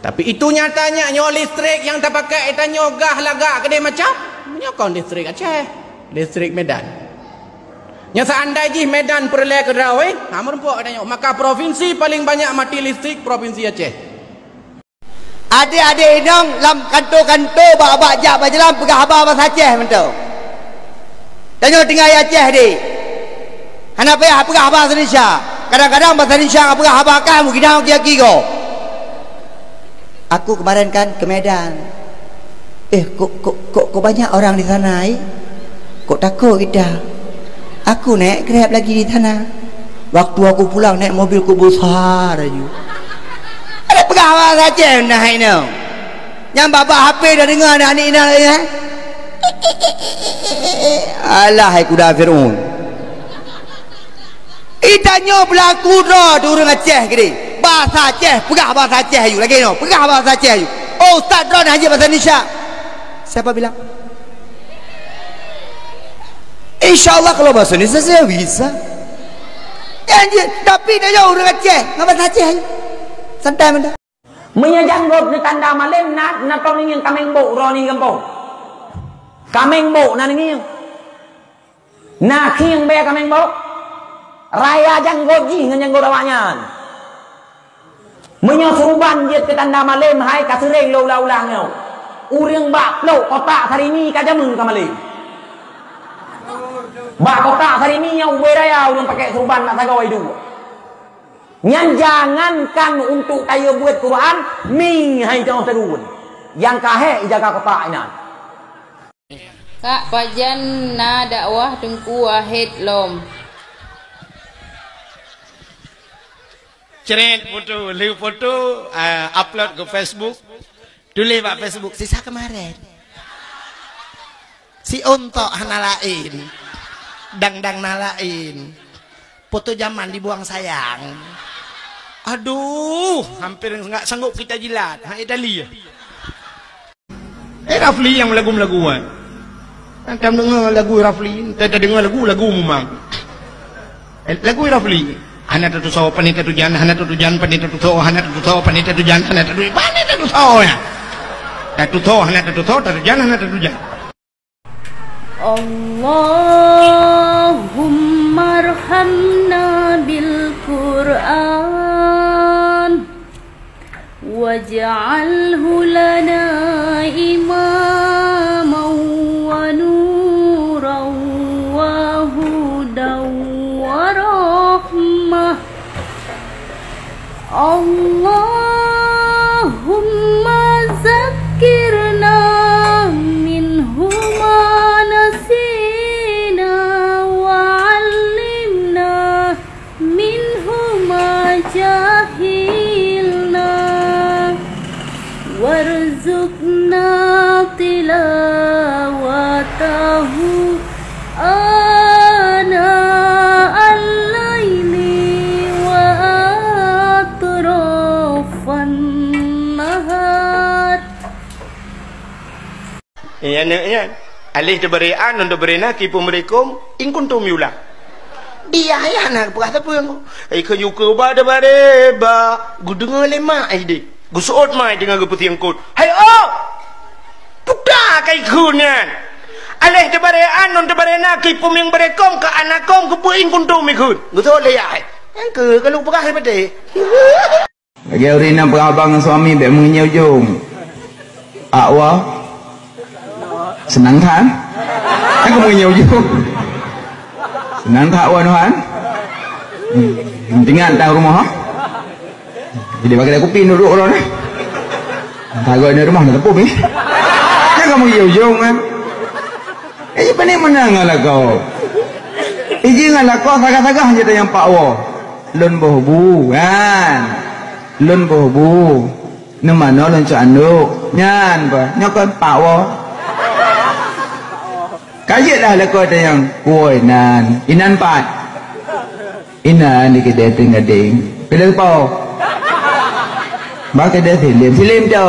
Tapi itu nyatanya nyo listrik yang tak pakai tanya gah lagak kedai macam menyokong listrik Aceh, listrik Medan. Nya seandainya Medan perleh ke Rawi, merempuk katanya, maka provinsi paling banyak mati listrik provinsi Aceh. Adik-adik dong lam kantor-kantor bak-bak jak bajalan pegah habar bahasa Aceh mentu. Tanya tinggal Aceh di. Hana payah pegah bahasa Indonesia. Kadang-kadang bahasa Indonesia pegah habar kamu kita kaki go. Aku kemarin kan ke Medan. Kok banyak orang di sana Kok takut kita? Aku naik Grab lagi di sana. Waktu aku pulang naik mobilku besar aja. Ada pegawai saja nah ini. Yang bapak HP dah dengar dah ni dah ya. Alah kuda Firaun. Itanya berlaku dah turun Aceh gini. Bahasa Aceh, pegah bahasa Aceh you lagi no. Pegah bahasa Aceh you. Oh, Ustaz Ron haji bahasa Indonesia. Siapa bilang? InsyaAllah kalau bahasa Indonesia saya bisa. Ya, tapi dia jauh orang Aceh. Ngapa bahasa Aceh you? Santai benda. Menyajanggot di tanda malam na tong ning kameng bo ro ni kampung. Kameng bo na ning. Na kieng be kameng bo. Raya janggot ji ngan janggot awaknya. Menyuruban dia ke tanda malam hai kasereng lau-lau-lang ngau. Urang bak lo kotak hari ni kajamun ka malam. Bak kotak hari ni yang beraya urang pakai serban nak sagawai dulu. Yang jangankan untuk kaya buat Quran ming hai jauh terun. Yang kahe jaga kotak ini. Kak pajan na dakwah tengku wahid lom. Ceret foto, live foto, upload ke Facebook. Tulis pak Facebook, sisa kemarin. Si ontok nalain, dang nalain. Foto zaman dibuang sayang. Aduh, hampir nggak sanggup kita jilat. Itali ya. Rafli yang lagu-laguan. Kita dengar lagu Rafli, kita dengar lagu Mumang. Lagu Rafli. Hana tu saw panita tujan, hana tu tujan panita tu saw, hana tu saw panita tujan, hana tu panita tu saw ya. Tu saw, hana tu saw, tujan, hana tu tujan. Allahumma arhamna bil Qur'an waj'alhu lana imaman wa nuran wa hudan wa rahmah. Allahumma zakirna minhu ma nasina wa 'allimna minhu ma jahilna warzuqna tilawatahu ana al-laili wa atrafan nahar. Ya. Alih diberian untuk berena kipumrikum in kuntum yula. Dia ya nak berkata apa yang kayuka ba gudungan lema ide. Gusot mai dengan geputi angkut. Hai oh. Puta kai kunya. Alih diberian untuk berena kipum yang berekom ke anakom ke in kuntum ikut. Gusot le ya. Yang ke kalau berkah pada. Lagi urina berabang suami be mengenyau jong. Awak senang kan? Aku mengenyau jong. Senang tak awak tuan? Tinggal tahu rumah ha? Jadi bagi aku pin duduk orang ni. Tahu ni rumah nak tepuk ni. Jangan mengenyau jong kan? Pandai menanglah kau. Janganlah kau sagah-sagah je yang pak awak. Lun bohbu kan? Lun bohbu. Nama lun cak anduk. Nyan apa? Nyokon pak awak. Kajet dah lah kau ada yang kuih nan. Inan pat. Inan di kedai gading. Kedai pau. Bak kedai film tu.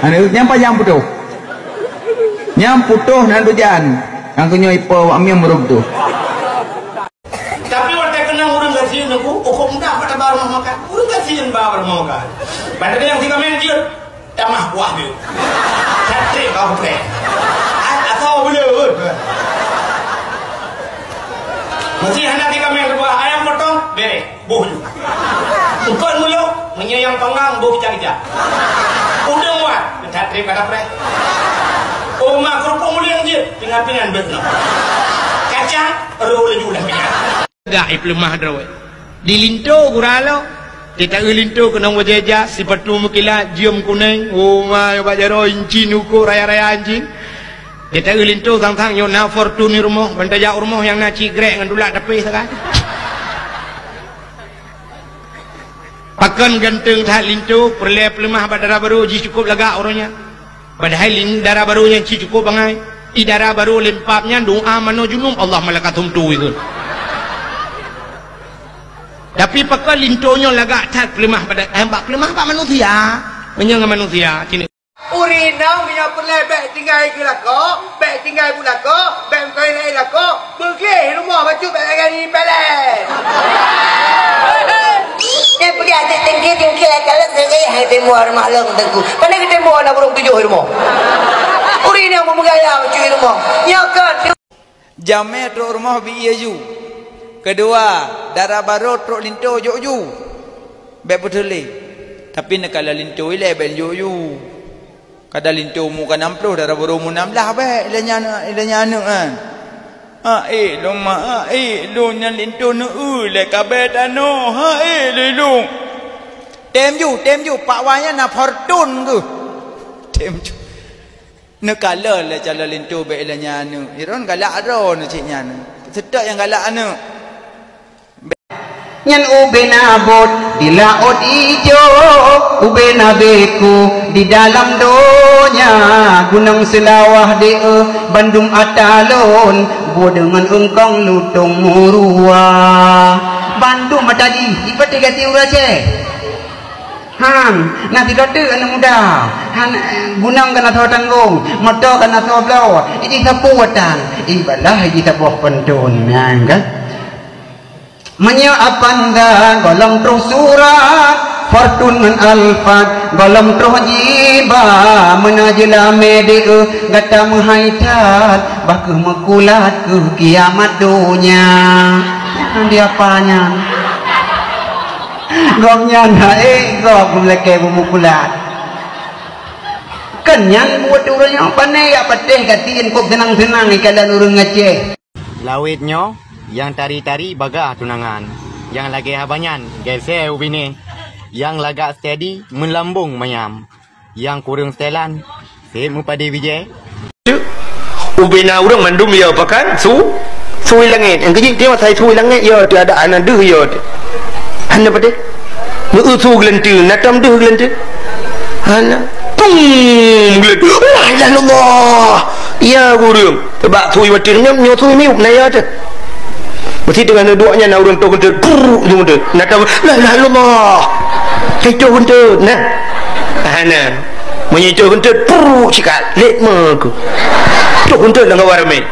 Anu nyampa yang putuh. Nyam putuh nan tujan. Ang kunyo ipo amyam murug tu. Tapi warga kenang urang gasian aku, hukum dah pada baru makan. Urang gasian baru makan. Pada yang 3 minggu camah buah dia. Cantik kau boleh. Atau boleh. Mesti hendak di kami kedua ayam potong bere boh juga. Bukan mulu menyayang tonggang boh kicak-kicak. Udah muat cantik kata pre. Oh mak kerupuk mulia je pingan-pingan betul. Kacang boleh juga pingan. Gaib lemah drawe. Di linto guralo kita linto kena wajaja si patu mukila jium kuning oh ma ba jaro inci nuku raya-raya anjing kita linto tang-tang yo na fortune rumah bantaja rumah yang na cigrek ngan dulak tepi sekarang pakan ganteng tak linto perle pelemah badara baru ji cukup lega orangnya padahal darah barunya ci cukup bangai i darah baru lempapnya doa mano junum Allah malakatum tu itu. Tapi pakal lintonya lagak tak kelemah pada hamba kelemah pak manusia menyang manusia sini urina punya perle bek tinggal ke lako bek tinggal pula ko bek kau lain lako pergi rumah baju bek gani pelan dia pergi atas tinggi kalau sengaja hai temu rumah long tengku pandai kita mau nak burung tujuh rumah urina mau menggaya baju rumah nyakan jamnya tu rumah biaju. Kedua, darah baru truk linto joju. Baik betul le. Tapi nak kalau linto ile ben joju. Kada linto mu kan 60 darah baru mu 16 baik ilanya anu kan. Loma lo nya linto nu le kabe tano. Lu. Tem ju pak wanya na fortune tu. Tem ju. Nak kalau le cala linto baik ilanya anu. Iron galak ro nu ciknya anu. Sedap yang galak anu. Nyan ubena bot di laut hijau, ubena beku di dalam donya, gunung selawah de Bandung atalon, bo dengan engkong lutung murua. Bandung matadi, ibat tiga tiura ce. Nanti kata anak muda, gunung kena tahu tanggung, motor kena tahu belau, ini sapuatan, ibalah ini sapuah pentun, kan? Menyapanda golong terus surat fortun alfat golong terus jiba menajila mede gata menghaitat baku mekulat ke kiamat dunia dia apanya gomnya gom leke memukulat kenyang buat urangnya pandai apa teh katiin kok tenang-tenang ikalan urang ngeceh lawitnya yang tari-tari baga tunangan, yang lagi habanyan gese ubine, yang lagak steady melambung mayam, yang kurang setelan semu pada vijay ubina urang mandum ya pakan sui langit yang kecil dia masai sui langit ya tu ada anak deh ya hanya pada su gelentu natam deh gelentu hanya tung gelentu la ilaha illallah ya urang tebak sui watirnya nyosu ni upnaya tu mesti dengan doanya na urang tu kentut pur jung tu natam la ilaha illallah kecoh kentut nah hanya menyecoh kentut pur cikat lek maku tu kentut lang warame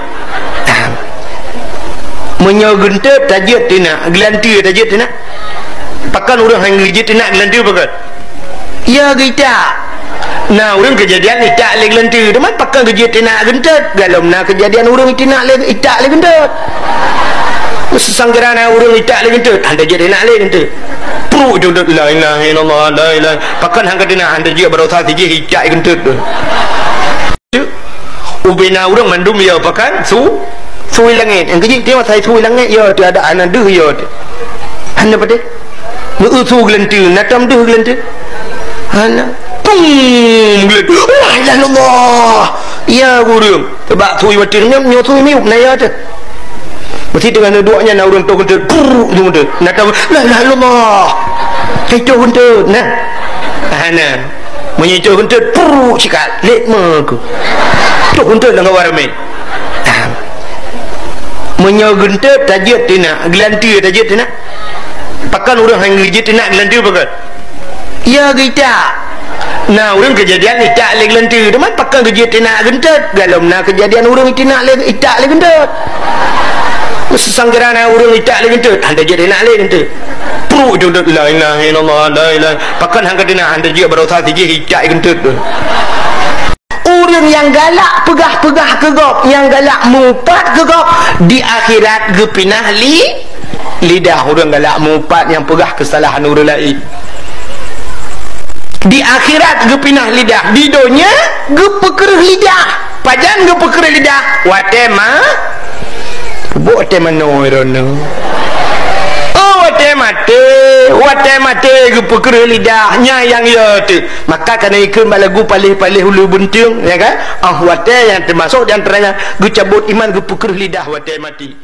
menyo kentut tajut tina gelanti tajut tina pakan urang hang gejit tina gelanti pakan ya kita nah urang kejadian itak le gelanti demat pakan gejit tina kentut galom na kejadian urang tina le itak le kentut sesanggerana urang itak le kentut anda jadi nak le kentut pro jodot la ilaha illallah la ilaha pakan hang kadina anda je berosa tiji itak kentut tu ubina urang mandum ya pakan sui langit yang kecil dia masai sui langit ya tu ada anak deh ya hanya pada su gelentu natam deh gelentu hanya tung gelentu la ilaha illallah ya urang tebak sui watirnya nyosu ni upnaya tu mesti dengan doanya na urang tu kentut pur jung tu natam la ilaha illallah kecoh kentut nah hanya menyecoh kentut pur cikat lek maku tu kentut lang warame menyo kentut tajut tina gelanti tajut tina pakan urang hang gejit tina gelanti pakan ya kita Nah, orang kejadian itak lagi lentir. Deman pakai kejadian nak gentet. Dalam nak kejadian orang itak lagi gentet. Sesanggaran orang itak lagi gentet. Anda jadi nak lagi gentet. Perut je gentet. La ilaha illallah, la ilaha. Pakai hang kena anda juga berusaha tinggi itak gentet. Orang yang galak pegah-pegah kegop, yang galak mumpat kegop, di akhirat gepinah lidah. Orang galak mumpat yang pegah kesalahan orang lain. Di akhirat gepinah lidah, di dunia gepekerah lidah. Pajan gepekerah lidah. Watema buk temano irono. Oh watema gepekerah lidah nyayang ya tu. Maka kana ikut balagu palih-palih hulu buntung, ya kan? Wate yang termasuk di antaranya gecabut iman gepekerah lidah wate mati.